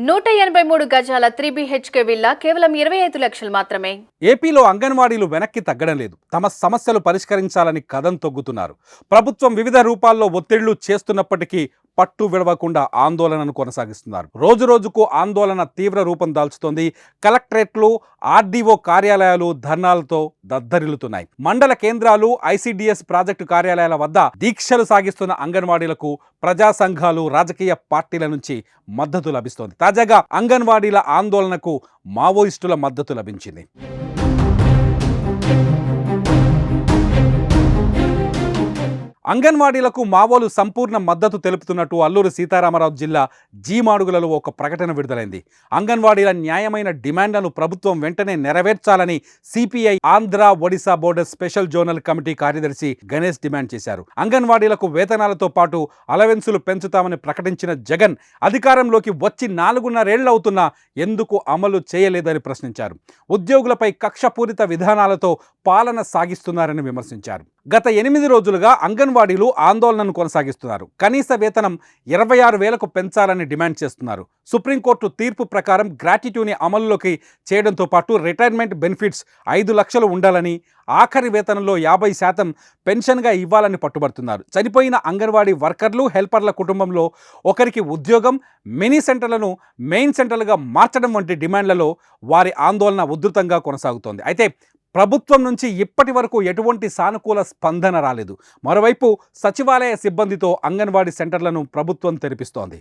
183 గజాల 3 BHK villa కేవలం 25 లక్షలు మాత్రమే. ఏపీలో అంగన్వాడీలు వెనక్కి తగ్గడం లేదు. తమ సమస్యలు పరిష్కరించాలని కదం తొగ్గుతున్నారు. ప్రభుత్వం వివిధ రూపాల్లో ఒత్తిళ్లు చేస్తున్నప్పటికీ పట్టు విడవకుండా ఆందోళనను కొనసాగిస్తున్నారు. రోజు రోజుకు ఆందోళన తీవ్ర రూపం దాల్చుతోంది. కలెక్టరేట్లు, ఆర్డీఓ కార్యాలయాలు ధర్నాలతో దద్దరిల్లుతున్నాయి. మండల కేంద్రాలు, ఐసీడీఎస్ ప్రాజెక్టు కార్యాలయాల వద్ద దీక్షలు సాగిస్తున్న అంగన్వాడీలకు ప్రజా సంఘాలు, రాజకీయ పార్టీల నుంచి మద్దతు లభిస్తోంది. తాజాగా అంగన్వాడీల ఆందోళనకు మావోయిస్టుల మద్దతు లభించింది. అంగన్వాడీలకు మావోలు సంపూర్ణ మద్దతు తెలుపుతున్నట్టు అల్లూరి సీతారామరాజు జిల్లా జీమాడుగులలో ఒక ప్రకటన విడుదలైంది. అంగన్వాడీల న్యాయమైన డిమాండ్లను ప్రభుత్వం వెంటనే నెరవేర్చాలని CPI Andhra Odisha border special zonal committee కార్యదర్శి గణేష్ డిమాండ్ చేశారు. అంగన్వాడీలకు వేతనాలతో పాటు అలవెన్సులు పెంచుతామని ప్రకటించిన జగన్ అధికారంలోకి వచ్చి 4.5 ఏళ్లవుతున్నా ఎందుకు అమలు చేయలేదని ప్రశ్నించారు. ఉద్యోగులపై కక్షపూరిత విధానాలతో పాలన సాగిస్తున్నారని విమర్శించారు. గత 8 రోజులుగా అంగన్వాడీలు ఆందోళనను కొనసాగిస్తున్నారు. కనీస వేతనం 26,000కు పెంచాలని డిమాండ్ చేస్తున్నారు. సుప్రీంకోర్టు తీర్పు ప్రకారం గ్రాట్యుటీని అమలులోకి చేయడంతో పాటు రిటైర్మెంట్ బెనిఫిట్స్ 5 లక్షలు ఉండాలని, ఆఖరి వేతనంలో 50% పెన్షన్గా ఇవ్వాలని పట్టుబడుతున్నారు. చనిపోయిన అంగన్వాడీ వర్కర్లు, హెల్పర్ల కుటుంబంలో ఒకరికి ఉద్యోగం, మినీ సెంటర్లను మెయిన్ సెంటర్లుగా మార్చడం వంటి డిమాండ్లలో వారి ఆందోళన ఉధృతంగా కొనసాగుతోంది. అయితే ప్రభుత్వం నుంచి ఇప్పటి వరకు ఎటువంటి సానుకూల స్పందన రాలేదు. మరోవైపు సచివాలయ సిబ్బందితో అంగన్వాడీ సెంటర్లను ప్రభుత్వం తెరిపిస్తోంది.